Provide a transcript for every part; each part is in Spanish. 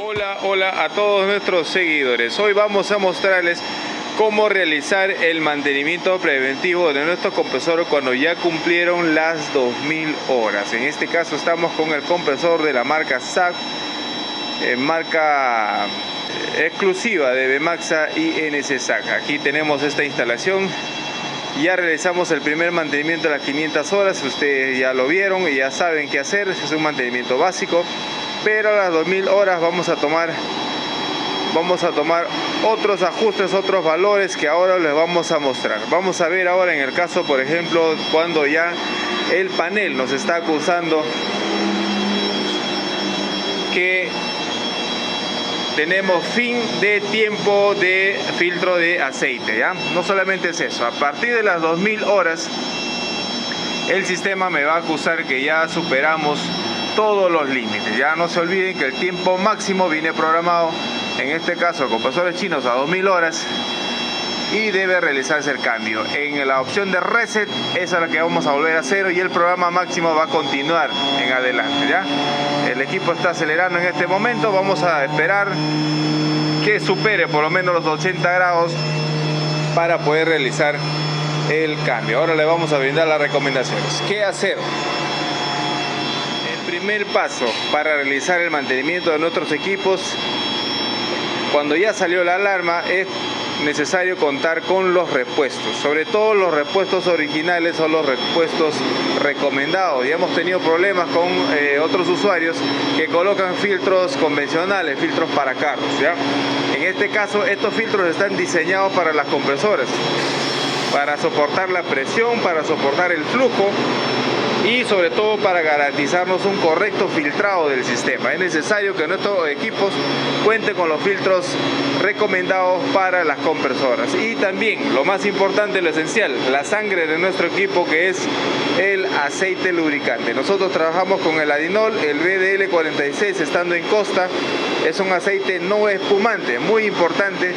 Hola a todos nuestros seguidores. Hoy vamos a mostrarles cómo realizar el mantenimiento preventivo de nuestro compresor cuando ya cumplieron las 2000 horas. En este caso estamos con el compresor de la marca SAC, marca exclusiva de Bemaxa y NS SAC. Aquí tenemos esta instalación. Ya realizamos el primer mantenimiento de las 500 horas. Ustedes ya lo vieron y ya saben qué hacer. Es un mantenimiento básico. Pero a las 2000 horas vamos a tomar otros ajustes, otros valores que ahora les vamos a mostrar. Vamos a ver ahora en el caso, por ejemplo, cuando ya el panel nos está acusando que tenemos fin de tiempo de filtro de aceite, ¿ya? No solamente es eso, a partir de las 2000 horas el sistema me va a acusar que ya superamos todos los límites. Ya no se olviden que el tiempo máximo viene programado, en este caso compresores chinos, a 2000 horas y debe realizarse el cambio. En la opción de reset, esa es la que vamos a volver a cero y el programa máximo va a continuar en adelante, ¿ya? El equipo está acelerando en este momento. Vamos a esperar que supere por lo menos los 80 grados para poder realizar el cambio. Ahora le vamos a brindar las recomendaciones. ¿Qué hacer? El primer paso para realizar el mantenimiento de nuestros equipos, cuando ya salió la alarma, es necesario contar con los repuestos, sobre todo los repuestos originales o los repuestos recomendados. Ya hemos tenido problemas con otros usuarios que colocan filtros convencionales, filtros para carros, ¿ya? En este caso, estos filtros están diseñados para las compresoras, para soportar la presión, para soportar el flujo y sobre todo para garantizarnos un correcto filtrado del sistema. Es necesario que nuestros equipos cuenten con los filtros recomendados para las compresoras. Y también, lo más importante, lo esencial, la sangre de nuestro equipo, que es el aceite lubricante. Nosotros trabajamos con el Adinol, el BDL46, estando en costa. Es un aceite no espumante, muy importante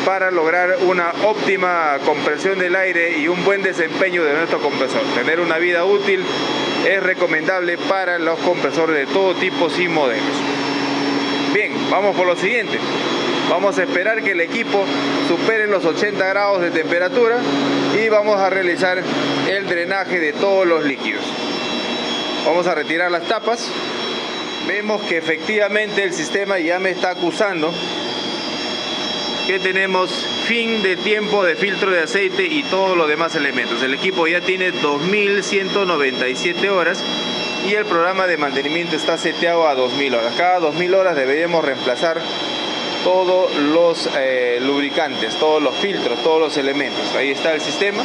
para lograr una óptima compresión del aire y un buen desempeño de nuestro compresor. Tener una vida útil es recomendable para los compresores de todo tipo y modelos. Bien, vamos por lo siguiente. Vamos a esperar que el equipo supere los 80 grados de temperatura y vamos a realizar el drenaje de todos los líquidos. Vamos a retirar las tapas. Vemos que efectivamente el sistema ya me está acusando que tenemos fin de tiempo de filtro de aceite y todos los demás elementos. El equipo ya tiene 2197 horas y el programa de mantenimiento está seteado a 2000 horas. Cada 2000 horas deberíamos reemplazar todos los lubricantes, todos los filtros, todos los elementos. Ahí está el sistema.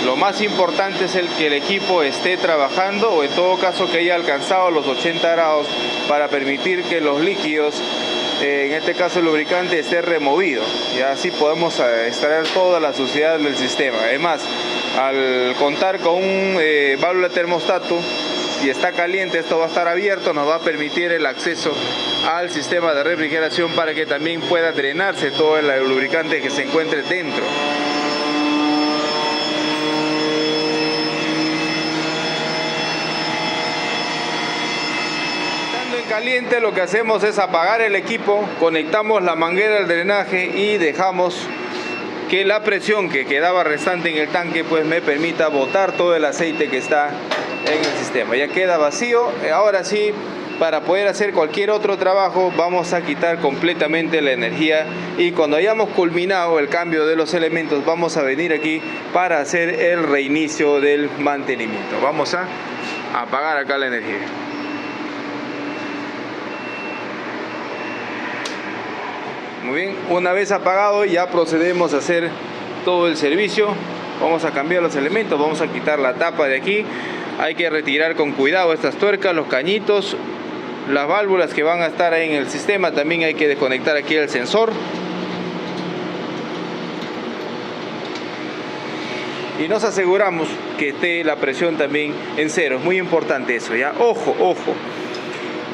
Lo más importante es que el equipo esté trabajando, o en todo caso que haya alcanzado los 80 grados para permitir que los líquidos, en este caso el lubricante, esté removido. Y así podemos extraer toda la suciedad del sistema. Además, al contar con un válvula termostato, si está caliente, esto va a estar abierto, nos va a permitir el acceso al sistema de refrigeración para que también pueda drenarse todo el lubricante que se encuentre dentro. Caliente, lo que hacemos es apagar el equipo, conectamos la manguera al drenaje y dejamos que la presión que quedaba restante en el tanque pues me permita botar todo el aceite que está en el sistema. Ya queda vacío. Ahora sí, para poder hacer cualquier otro trabajo vamos a quitar completamente la energía y cuando hayamos culminado el cambio de los elementos vamos a venir aquí para hacer el reinicio del mantenimiento. Vamos a apagar acá la energía. Muy bien, una vez apagado ya procedemos a hacer todo el servicio. Vamos a cambiar los elementos, vamos a quitar la tapa de aquí. Hay que retirar con cuidado estas tuercas, los cañitos, las válvulas que van a estar ahí en el sistema. También hay que desconectar aquí el sensor. Y nos aseguramos que esté la presión también en cero. Es muy importante eso, ¿ya? Ojo, ojo.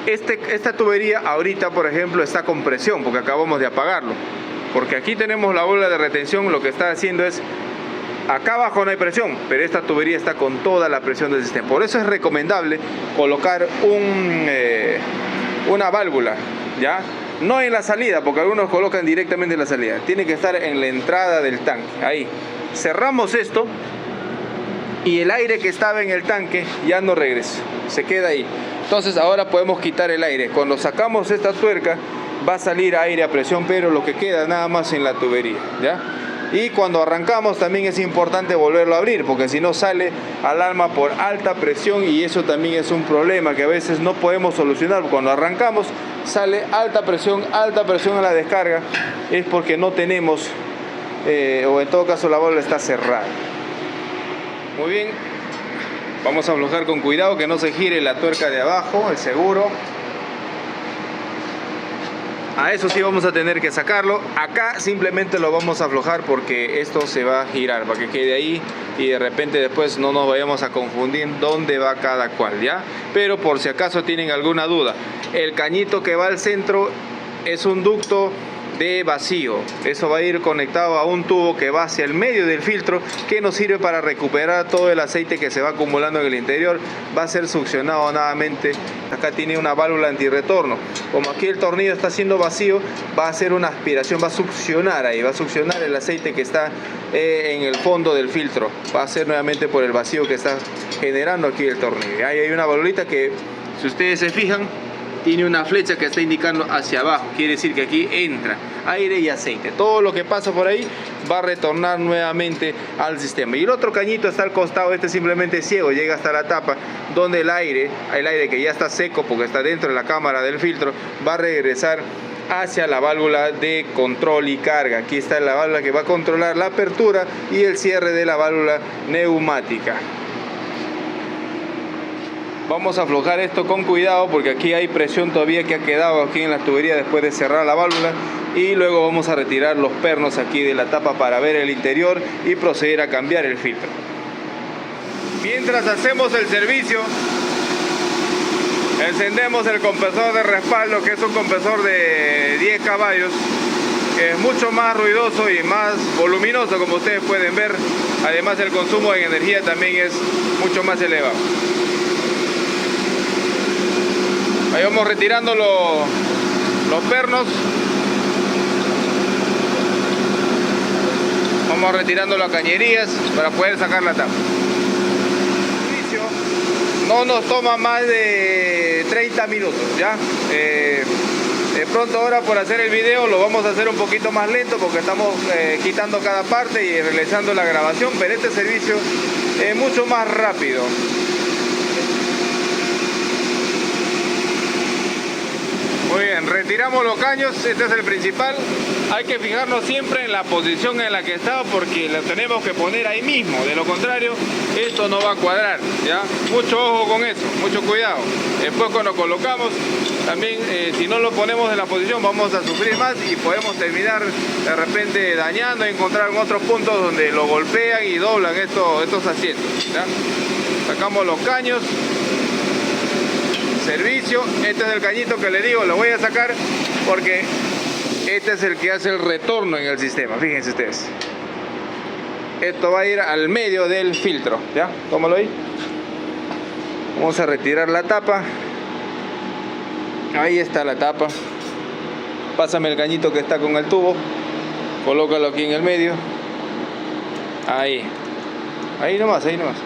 Esta tubería ahorita, por ejemplo, está con presión porque acabamos de apagarlo. Porque aquí tenemos la bola de retención, lo que está haciendo es Acá abajo no hay presión, pero esta tubería está con toda la presión del sistema. Por eso es recomendable colocar una válvula, ¿ya? No en la salida, porque algunos colocan directamente en la salida. Tiene que estar en la entrada del tanque, ahí. Cerramos esto y el aire que estaba en el tanque ya no regresa, se queda ahí. Entonces ahora podemos quitar el aire. Cuando sacamos esta tuerca va a salir aire a presión, pero lo que queda nada más en la tubería, ¿ya? Y cuando arrancamos también es importante volverlo a abrir, porque si no sale alarma por alta presión, y eso también es un problema que a veces no podemos solucionar. Cuando arrancamos sale alta presión a la descarga, es porque no tenemos o en todo caso la válvula está cerrada. Muy bien, vamos a aflojar con cuidado que no se gire la tuerca de abajo, el seguro. A eso sí vamos a tener que sacarlo. Acá simplemente lo vamos a aflojar porque esto se va a girar para que quede ahí y de repente después no nos vayamos a confundir dónde va cada cual, ¿ya? Pero por si acaso tienen alguna duda, el cañito que va al centro es un ducto de vacío. Eso va a ir conectado a un tubo que va hacia el medio del filtro, que nos sirve para recuperar todo el aceite que se va acumulando en el interior. Va a ser succionado nuevamente. Acá tiene una válvula antirretorno. Como aquí el tornillo está siendo vacío, va a hacer una aspiración, va a succionar ahí, va a succionar el aceite que está en el fondo del filtro. Va a ser nuevamente por el vacío que está generando aquí el tornillo. Ahí hay una válvula que, si ustedes se fijan, tiene una flecha que está indicando hacia abajo. Quiere decir que aquí entra aire y aceite. Todo lo que pasa por ahí va a retornar nuevamente al sistema. Y el otro cañito está al costado. Este simplemente es ciego, llega hasta la tapa, donde el aire que ya está seco porque está dentro de la cámara del filtro, va a regresar hacia la válvula de control y carga. Aquí está la válvula que va a controlar la apertura y el cierre de la válvula neumática. Vamos a aflojar esto con cuidado porque aquí hay presión todavía que ha quedado aquí en la tubería después de cerrar la válvula, y luego vamos a retirar los pernos aquí de la tapa para ver el interior y proceder a cambiar el filtro. Mientras hacemos el servicio, encendemos el compresor de respaldo, que es un compresor de 10 caballos, que es mucho más ruidoso y más voluminoso, como ustedes pueden ver. Además, el consumo de energía también es mucho más elevado. Ahí vamos retirando los pernos. Vamos retirando las cañerías para poder sacar la tapa. No nos toma más de 30 minutos, ¿ya? De pronto ahora, por hacer el video, lo vamos a hacer un poquito más lento porque estamos quitando cada parte y realizando la grabación, pero este servicio es mucho más rápido. Muy bien, retiramos los caños, este es el principal. Hay que fijarnos siempre en la posición en la que está porque lo tenemos que poner ahí mismo. De lo contrario, esto no va a cuadrar, ¿ya? Mucho ojo con eso, mucho cuidado. Después cuando colocamos, también si no lo ponemos en la posición vamos a sufrir más y podemos terminar de repente dañando y encontrar en otros puntos donde lo golpean y doblan estos asientos, ¿ya? Sacamos los caños. Servicio, este es el cañito que le digo, lo voy a sacar porque este es el que hace el retorno en el sistema. Fíjense ustedes, esto va a ir al medio del filtro, ¿ya? Tómalo ahí. Vamos a retirar la tapa. Ahí está la tapa. Pásame el cañito que está con el tubo, colócalo aquí en el medio. Ahí nomás, ahí nomás.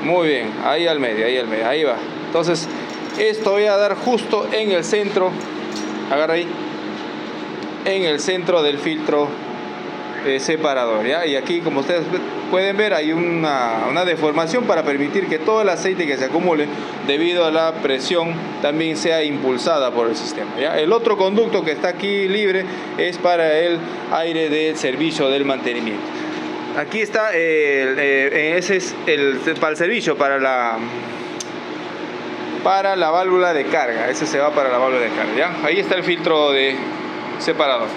Muy bien, ahí al medio, ahí va. Entonces, esto voy a dar justo en el centro, agarra ahí, en el centro del filtro separador, ¿ya? Y aquí, como ustedes pueden ver, hay una deformación para permitir que todo el aceite que se acumule debido a la presión también sea impulsada por el sistema, ¿ya? El otro conducto que está aquí libre es para el aire del servicio del mantenimiento. Aquí está, ese es para el servicio, para la válvula de carga. Ese se va para la válvula de carga, ¿ya? Ahí está el filtro de separador.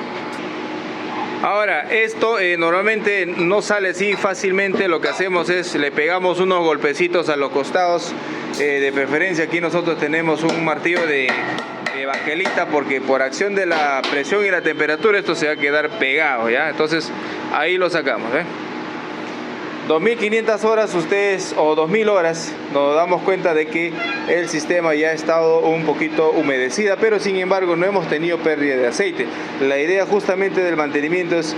Ahora, esto normalmente no sale así fácilmente. Lo que hacemos es le pegamos unos golpecitos a los costados. De preferencia aquí nosotros tenemos un martillo de baquelita, porque por acción de la presión y la temperatura esto se va a quedar pegado, ¿ya? Entonces ahí lo sacamos, ¿eh? 2500 horas ustedes, o 2000 horas, nos damos cuenta de que el sistema ya ha estado un poquito humedecida, pero sin embargo no hemos tenido pérdida de aceite. La idea justamente del mantenimiento es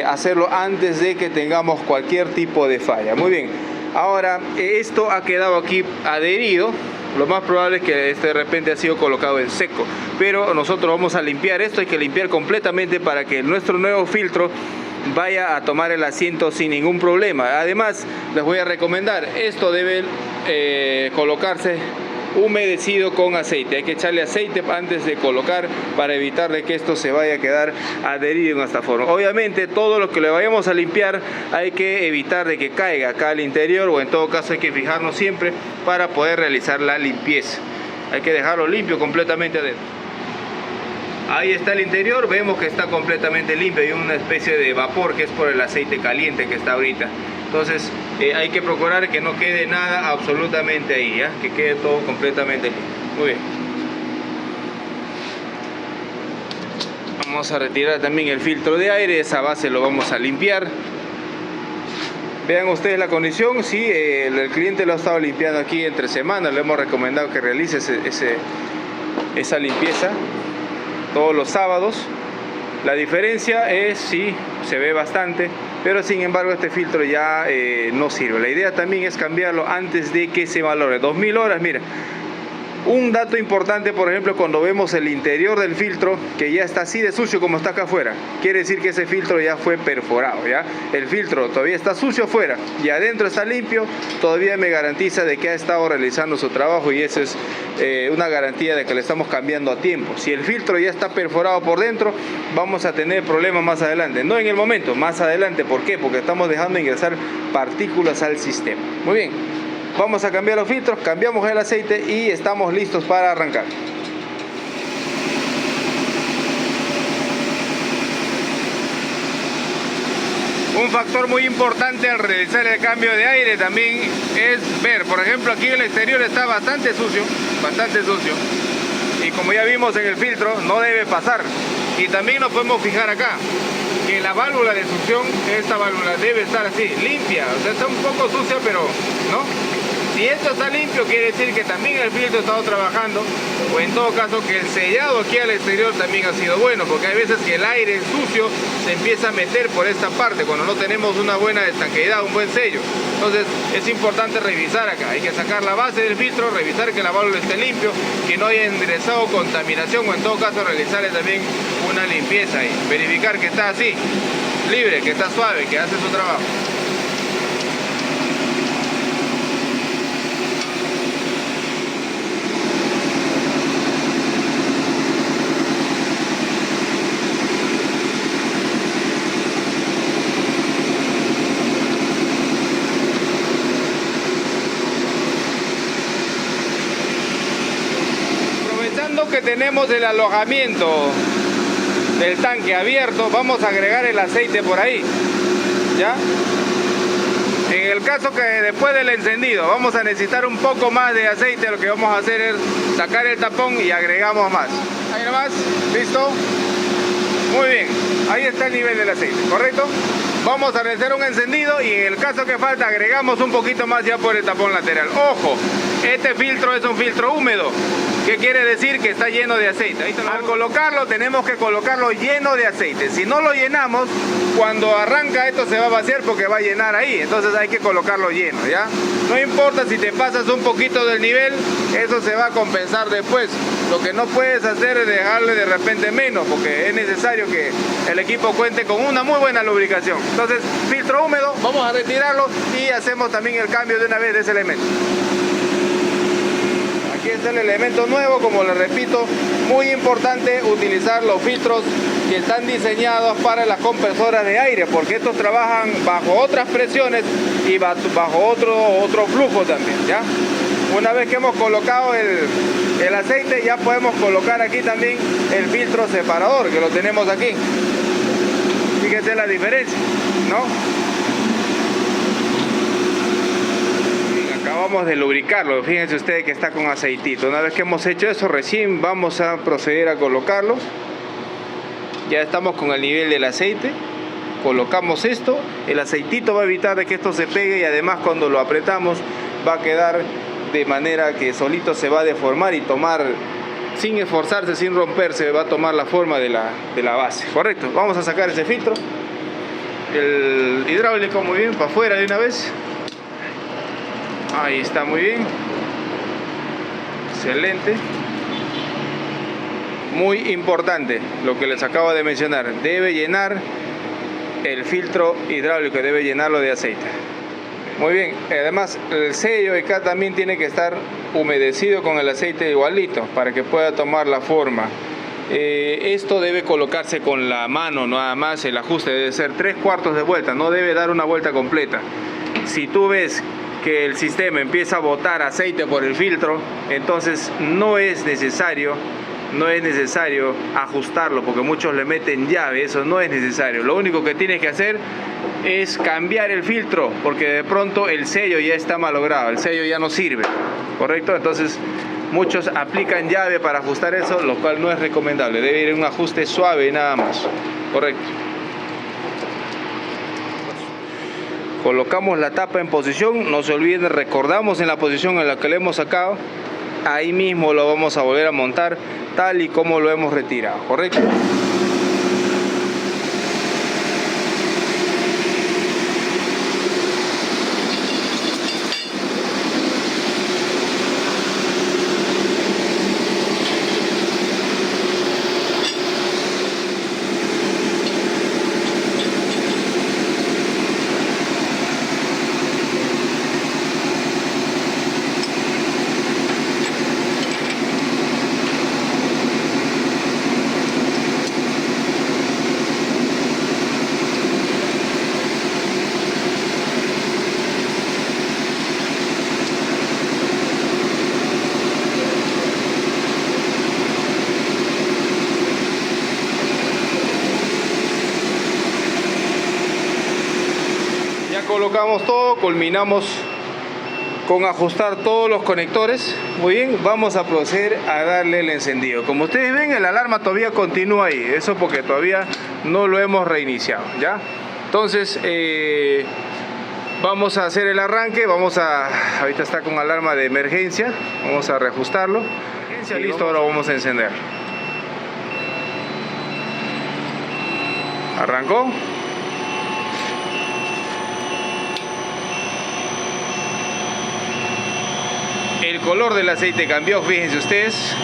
hacerlo antes de que tengamos cualquier tipo de falla. Muy bien, ahora esto ha quedado aquí adherido. Lo más probable es que de repente ha sido colocado en seco, pero nosotros vamos a limpiar esto. Hay que limpiar completamente para que nuestro nuevo filtro vaya a tomar el asiento sin ningún problema. Además, les voy a recomendar, esto debe colocarse humedecido con aceite. Hay que echarle aceite antes de colocar para evitar de que esto se vaya a quedar adherido en esta forma. Obviamente todo lo que le vayamos a limpiar hay que evitar de que caiga acá al interior, o en todo caso hay que fijarnos siempre para poder realizar la limpieza. Hay que dejarlo limpio completamente adentro. Ahí está el interior, vemos que está completamente limpio. Hay una especie de vapor que es por el aceite caliente que está ahorita. Entonces hay que procurar que no quede nada absolutamente ahí, ¿ya? Que quede todo completamente limpio. Muy bien. Vamos a retirar también el filtro de aire. Esa base lo vamos a limpiar. Vean ustedes la condición. Sí, el cliente lo ha estado limpiando aquí entre semanas. Le hemos recomendado que realice esa limpieza todos los sábados. La diferencia es, sí, se ve bastante, pero sin embargo este filtro ya no sirve. La idea también es cambiarlo antes de que se valore. 2000 horas, mira. Un dato importante, por ejemplo, cuando vemos el interior del filtro que ya está así de sucio como está acá afuera, quiere decir que ese filtro ya fue perforado, ¿ya? El filtro todavía está sucio afuera y adentro está limpio, todavía me garantiza de que ha estado realizando su trabajo, y eso es una garantía de que le estamos cambiando a tiempo. Si el filtro ya está perforado por dentro, vamos a tener problemas más adelante, no en el momento, más adelante. ¿Por qué? Porque estamos dejando ingresar partículas al sistema. Muy bien. Vamos a cambiar los filtros, cambiamos el aceite y estamos listos para arrancar. Un factor muy importante al realizar el cambio de aire también es ver, por ejemplo, aquí el exterior está bastante sucio, y como ya vimos en el filtro, no debe pasar. Y también nos podemos fijar acá, que la válvula de succión, esta válvula debe estar así, limpia. O sea, está un poco sucia, pero no. Si esto está limpio, quiere decir que también el filtro ha estado trabajando, o en todo caso que el sellado aquí al exterior también ha sido bueno, porque hay veces que el aire sucio se empieza a meter por esta parte cuando no tenemos una buena estanqueidad, un buen sello. Entonces es importante revisar acá, hay que sacar la base del filtro, revisar que la válvula esté limpio, que no haya ingresado contaminación, o en todo caso realizarle también una limpieza ahí, verificar que está así, libre, que está suave, que hace su trabajo. Que tenemos el alojamiento del tanque abierto, vamos a agregar el aceite por ahí, ¿ya? En el caso que después del encendido vamos a necesitar un poco más de aceite, lo que vamos a hacer es sacar el tapón y agregamos más. Ahí nomás, ¿listo? Muy bien, ahí está el nivel del aceite, ¿correcto? Vamos a realizar un encendido y en el caso que falta agregamos un poquito más ya por el tapón lateral. Ojo, este filtro es un filtro húmedo. ¿Qué quiere decir? Que está lleno de aceite. Al colocarlo tenemos que colocarlo lleno de aceite. Si no lo llenamos, cuando arranca esto se va a vaciar porque va a llenar ahí. Entonces hay que colocarlo lleno, ¿ya? No importa si te pasas un poquito del nivel, eso se va a compensar después. Lo que no puedes hacer es dejarle de repente menos, porque es necesario que el equipo cuente con una muy buena lubricación. Entonces, filtro húmedo, vamos a retirarlo y hacemos también el cambio de una vez de ese elemento. Aquí está el elemento nuevo, como les repito, muy importante utilizar los filtros que están diseñados para las compresoras de aire, porque estos trabajan bajo otras presiones y bajo otro flujo también, ¿ya? Una vez que hemos colocado el aceite, ya podemos colocar aquí también el filtro separador, que lo tenemos aquí. Fíjense la diferencia, ¿no? Acabamos de lubricarlo, fíjense ustedes que está con aceitito. Una vez que hemos hecho eso, recién vamos a proceder a colocarlo. Ya estamos con el nivel del aceite. colocamos esto, el aceitito va a evitar de que esto se pegue, y además cuando lo apretamos va a quedar de manera que solito se va a deformar y tomar, sin esforzarse, sin romperse, va a tomar la forma de la base. Correcto. Vamos a sacar ese filtro. El hidráulico muy bien, para afuera de una vez. Ahí está, muy bien. Excelente. Muy importante lo que les acabo de mencionar. Debe llenar el filtro hidráulico, debe llenarlo de aceite. Muy bien, además el sello acá también tiene que estar humedecido con el aceite igualito para que pueda tomar la forma. Esto debe colocarse con la mano nada más, el ajuste debe ser 3/4 de vuelta, no debe dar una vuelta completa. Si tú ves que el sistema empieza a botar aceite por el filtro, entonces no es necesario ajustarlo, porque muchos le meten llave. Eso no es necesario. Lo único que tienes que hacer es cambiar el filtro, porque de pronto el sello ya está malogrado, el sello ya no sirve, ¿correcto? Entonces muchos aplican llave para ajustar eso, lo cual no es recomendable. Debe ir un ajuste suave nada más, correcto. Colocamos la tapa en posición, no se olviden, recordamos en la posición en la que le hemos sacado, ahí mismo lo vamos a volver a montar tal y como lo hemos retirado, ¿correcto? Colocamos todo, culminamos con ajustar todos los conectores. Muy bien, vamos a proceder a darle el encendido. Como ustedes ven, el alarma todavía continúa ahí, eso porque todavía no lo hemos reiniciado, ¿ya? Entonces vamos a hacer el arranque. Ahorita está con alarma de emergencia, vamos a reajustarlo. Listo, ahora vamos a encender. Arrancó. El color del aceite cambió, fíjense ustedes.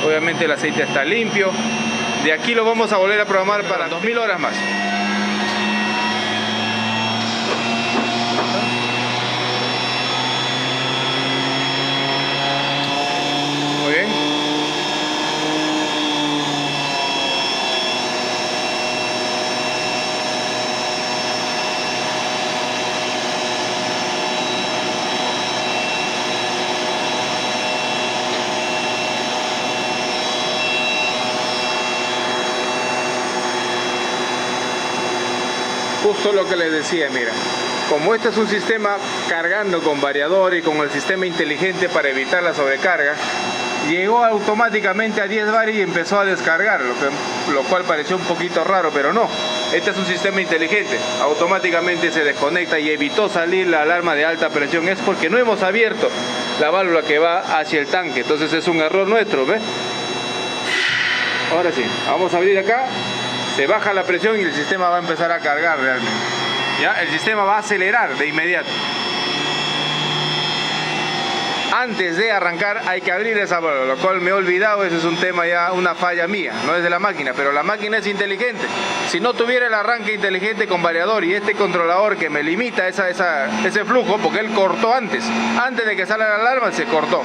Obviamente el aceite está limpio. De aquí lo vamos a volver a programar para 2000 horas más. Muy bien. Justo lo que les decía, mira, como este es un sistema cargando con variador y con el sistema inteligente para evitar la sobrecarga, llegó automáticamente a 10 bar y empezó a descargar, lo cual pareció un poquito raro, pero no. Este es un sistema inteligente, automáticamente se desconecta y evitó salir la alarma de alta presión. Es porque no hemos abierto la válvula que va hacia el tanque, entonces es un error nuestro, ¿ves? Ahora sí, vamos a abrir acá. Se baja la presión y el sistema va a empezar a cargar realmente. ¿Ya? El sistema va a acelerar de inmediato. Antes de arrancar hay que abrir esa válvula, lo cual me he olvidado. Ese es un tema ya, una falla mía, no es de la máquina, pero la máquina es inteligente. Si no tuviera el arranque inteligente con variador y este controlador que me limita ese flujo, porque él cortó antes de que salga la alarma se cortó,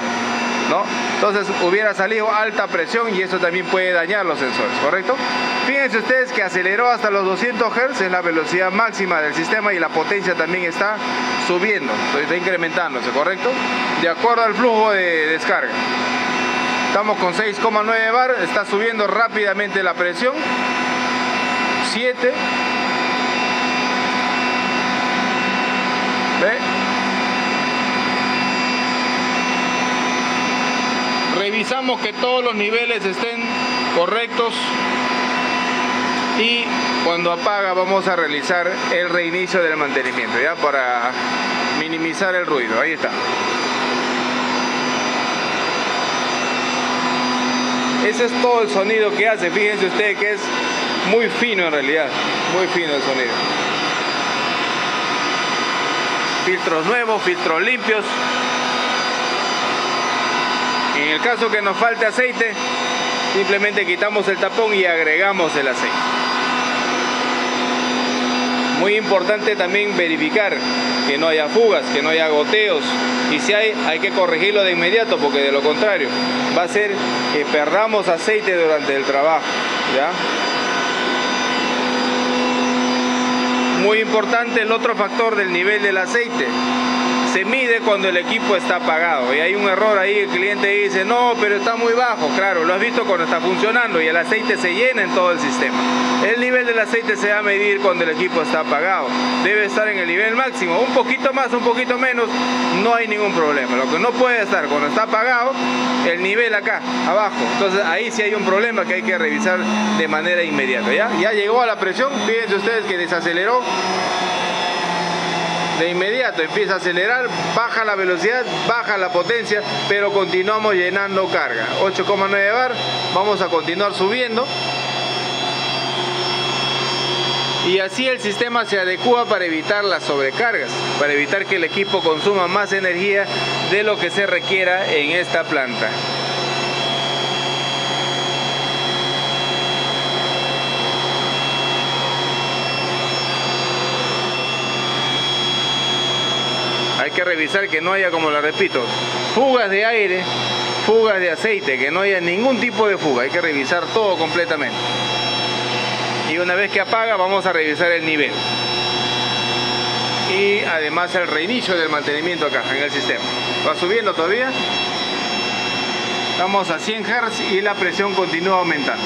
¿no? Entonces hubiera salido alta presión y eso también puede dañar los sensores, ¿correcto? Fíjense ustedes que aceleró hasta los 200 Hz, es la velocidad máxima del sistema, y la potencia también está subiendo, está incrementándose, ¿correcto? De acuerdo al flujo de descarga. Estamos con 6,9 bar, está subiendo rápidamente la presión. 7. ¿Ve? Revisamos que todos los niveles estén correctos. y cuando apaga vamos a realizar el reinicio del mantenimiento, ya, para minimizar el ruido. Ahí está. Ese es todo el sonido que hace. Fíjense ustedes que es muy fino en realidad, muy fino el sonido. Filtros nuevos, filtros limpios. En el caso que nos falte aceite, simplemente quitamos el tapón y agregamos el aceite. Muy importante también verificar que no haya fugas, que no haya goteos, y si hay que corregirlo de inmediato, porque de lo contrario va a ser que perdamos aceite durante el trabajo, ¿ya? Muy importante el otro factor del nivel del aceite. Se mide cuando el equipo está apagado, y hay un error ahí. El cliente dice: no, pero está muy bajo. Claro, lo has visto cuando está funcionando y el aceite se llena en todo el sistema. El nivel del aceite se va a medir cuando el equipo está apagado. Debe estar en el nivel máximo, un poquito más, un poquito menos, no hay ningún problema. Lo que no puede estar cuando está apagado, el nivel acá, abajo. Entonces ahí sí hay un problema que hay que revisar de manera inmediata. Ya llegó a la presión, fíjense ustedes que desaceleró. De inmediato empieza a acelerar, baja la velocidad, baja la potencia, pero continuamos llenando carga. 8,9 bar, vamos a continuar subiendo. Y así el sistema se adecua para evitar las sobrecargas, para evitar que el equipo consuma más energía de lo que se requiera en esta planta. Hay que revisar que no haya, como lo repito, fugas de aire, fugas de aceite, que no haya ningún tipo de fuga. Hay que revisar todo completamente. Y una vez que apaga, vamos a revisar el nivel. Y además el reinicio del mantenimiento acá en el sistema. Va subiendo todavía. Estamos a 100 Hz y la presión continúa aumentando.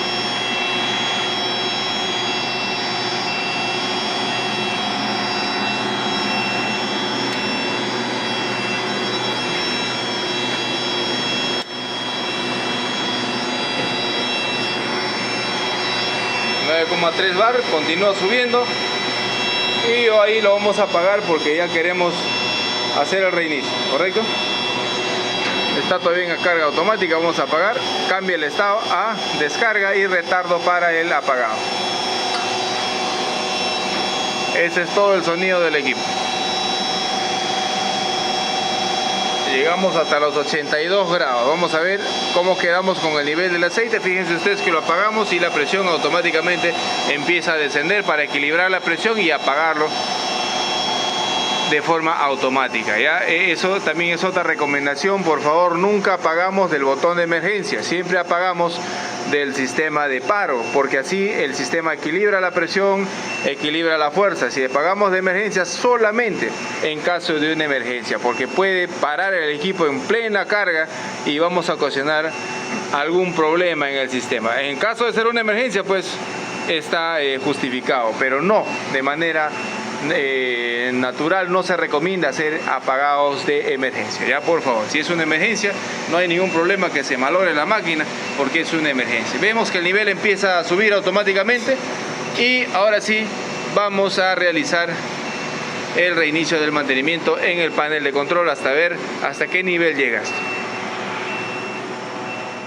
.3 bar, continúa subiendo, y ahí lo vamos a apagar porque ya queremos hacer el reinicio, ¿correcto? Está todavía en carga automática, vamos a apagar, cambia el estado a descarga y retardo para el apagado. Ese es todo el sonido del equipo. Llegamos hasta los 82 grados. Vamos a ver cómo quedamos con el nivel del aceite. Fíjense ustedes que lo apagamos y la presión automáticamente empieza a descender para equilibrar la presión y apagarlo de forma automática, ¿ya? Eso también es otra recomendación. Por favor, nunca apagamos del botón de emergencia, siempre apagamos del sistema de paro, porque así el sistema equilibra la presión, equilibra la fuerza. Si apagamos de emergencia, solamente en caso de una emergencia, porque puede parar el equipo en plena carga y vamos a ocasionar algún problema en el sistema. En caso de ser una emergencia, pues está justificado, pero no de manera natural. No se recomienda hacer apagados de emergencia, ya, por favor. Si es una emergencia, no hay ningún problema que se malogre la máquina, porque es una emergencia. Vemos que el nivel empieza a subir automáticamente y ahora sí vamos a realizar el reinicio del mantenimiento en el panel de control hasta ver hasta qué nivel llega esto.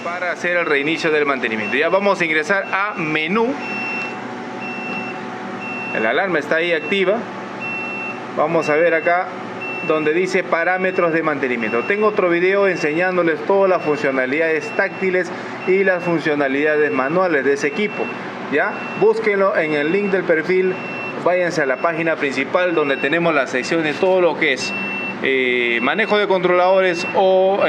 Para hacer el reinicio del mantenimiento, ya vamos a ingresar a menú. La alarma está ahí activa. Vamos a ver acá donde dice parámetros de mantenimiento. Tengo otro video enseñándoles todas las funcionalidades táctiles y las funcionalidades manuales de ese equipo, ¿ya? Búsquenlo en el link del perfil. Váyanse a la página principal donde tenemos la sección de todo lo que es manejo de controladores o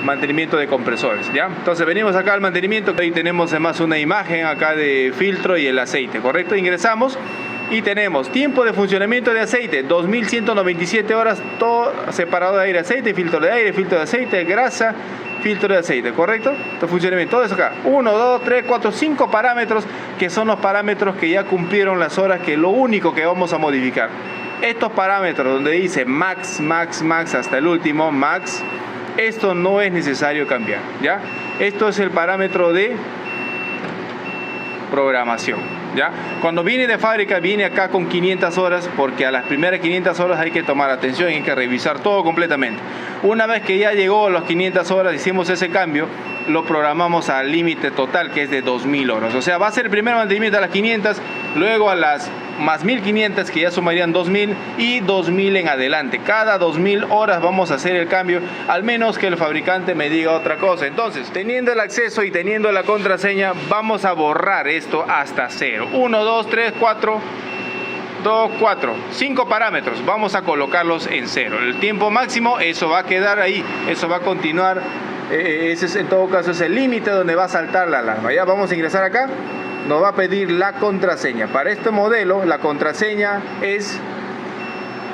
mantenimiento de compresores, ¿ya? Entonces venimos acá al mantenimiento. Ahí tenemos además una imagen acá de filtro y el aceite, ¿correcto? Ingresamos y tenemos tiempo de funcionamiento de aceite 2197 horas, todo separado de aire, aceite, filtro de aire, filtro de aceite, grasa, filtro de aceite, ¿correcto? Entonces funcionamiento, todo eso acá, 1, 2, 3, 4, 5 parámetros, que son los parámetros que ya cumplieron las horas, que es lo único que vamos a modificar. Estos parámetros donde dice max, max, max, hasta el último max, esto no es necesario cambiar, ¿ya? Esto es el parámetro de programación. ¿ya? Cuando viene de fábrica viene acá con 500 horas, porque a las primeras 500 horas hay que tomar atención y hay que revisar todo completamente. Una vez que ya llegó a las 500 horas, hicimos ese cambio, lo programamos al límite total, que es de 2000 horas. O sea, va a ser el primer mantenimiento a las 500, luego a las más 1500, que ya sumarían 2000, y 2000 en adelante. Cada 2000 horas vamos a hacer el cambio, al menos que el fabricante me diga otra cosa. Entonces, teniendo el acceso y teniendo la contraseña, vamos a borrar esto hasta cero. 1, 2, 3, 4... 2, 4, 5 parámetros, vamos a colocarlos en cero. El tiempo máximo, eso va a quedar ahí, eso va a continuar, ese es, en todo caso es el límite donde va a saltar la alarma. Ya vamos a ingresar acá, nos va a pedir la contraseña. Para este modelo la contraseña es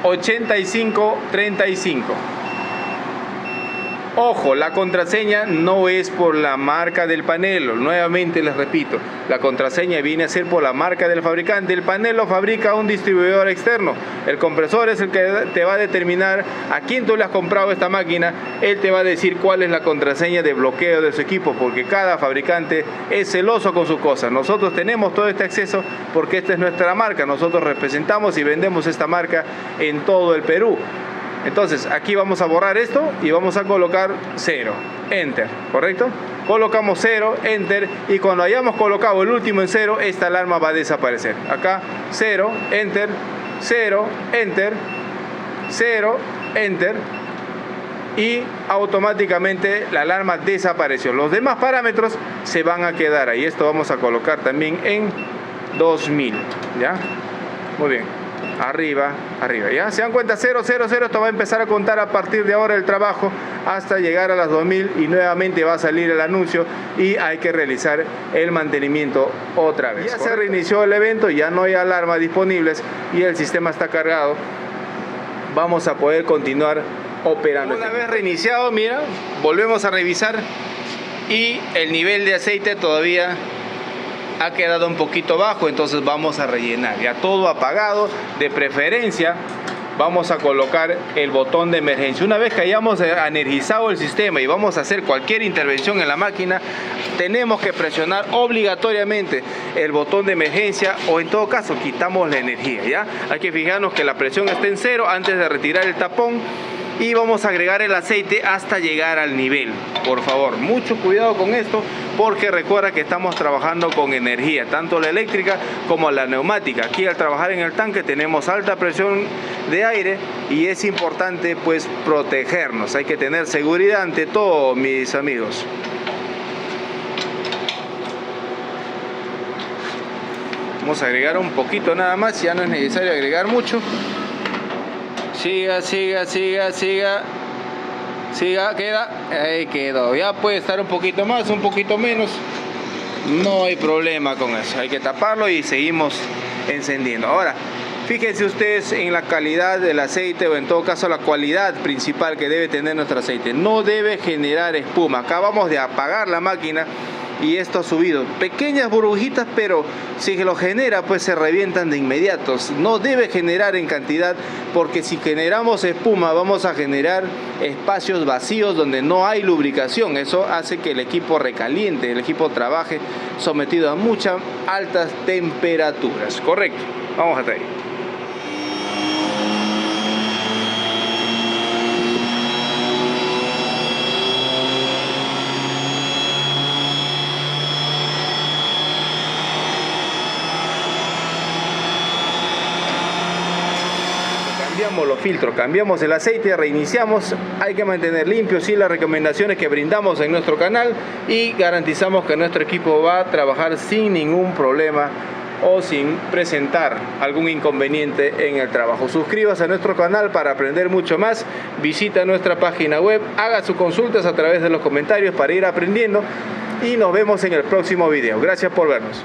8535. Ojo, la contraseña no es por la marca del panel, nuevamente les repito, la contraseña viene a ser por la marca del fabricante. El panel lo fabrica un distribuidor externo, el compresor es el que te va a determinar a quién tú le has comprado esta máquina, él te va a decir cuál es la contraseña de bloqueo de su equipo, porque cada fabricante es celoso con sus cosas. Nosotros tenemos todo este acceso porque esta es nuestra marca, nosotros representamos y vendemos esta marca en todo el Perú. Entonces aquí vamos a borrar esto y vamos a colocar 0, enter, ¿correcto? Colocamos 0, enter, y cuando hayamos colocado el último en 0, esta alarma va a desaparecer. Acá 0, enter, 0, enter, 0, enter, y automáticamente la alarma desapareció. Los demás parámetros se van a quedar ahí. Esto vamos a colocar también en 2000, ¿ya? Muy bien. Arriba, arriba, ¿ya? Se dan cuenta, 0, 0, 0, esto va a empezar a contar a partir de ahora el trabajo hasta llegar a las 2000 y nuevamente va a salir el anuncio y hay que realizar el mantenimiento otra vez. Ya se reinició el evento, ya no hay alarmas disponibles y el sistema está cargado. Vamos a poder continuar operando. Una vez reiniciado, mira, volvemos a revisar y el nivel de aceite todavía ha quedado un poquito bajo, entonces vamos a rellenar. Ya todo apagado, de preferencia vamos a colocar el botón de emergencia. Una vez que hayamos energizado el sistema y vamos a hacer cualquier intervención en la máquina, tenemos que presionar obligatoriamente el botón de emergencia, o en todo caso quitamos la energía, ¿ya? Hay que fijarnos que la presión esté en 0 antes de retirar el tapón. Y vamos a agregar el aceite hasta llegar al nivel. Por favor, mucho cuidado con esto, porque recuerda que estamos trabajando con energía, tanto la eléctrica como la neumática. Aquí al trabajar en el tanque tenemos alta presión de aire y es importante pues protegernos. Hay que tener seguridad ante todo, mis amigos. Vamos a agregar un poquito nada más, ya no es necesario agregar mucho. Siga, siga, siga, siga. Siga, queda. Ahí quedó. Ya puede estar un poquito más, un poquito menos. No hay problema con eso. Hay que taparlo y seguimos encendiendo. Ahora, fíjense ustedes en la calidad del aceite, o en todo caso la cualidad principal que debe tener nuestro aceite. No debe generar espuma. Acabamos de apagar la máquina y esto ha subido pequeñas burbujitas, pero si lo genera pues se revientan de inmediato. No debe generar en cantidad, porque si generamos espuma vamos a generar espacios vacíos donde no hay lubricación. Eso hace que el equipo recaliente, el equipo trabaje sometido a muchas altas temperaturas. Correcto, vamos hasta ahí. Cambiamos los filtros, cambiamos el aceite, reiniciamos. Hay que mantener limpios y las recomendaciones que brindamos en nuestro canal, y garantizamos que nuestro equipo va a trabajar sin ningún problema o sin presentar algún inconveniente en el trabajo. Suscríbase a nuestro canal para aprender mucho más. Visita nuestra página web, haga sus consultas a través de los comentarios para ir aprendiendo, y nos vemos en el próximo video. Gracias por vernos.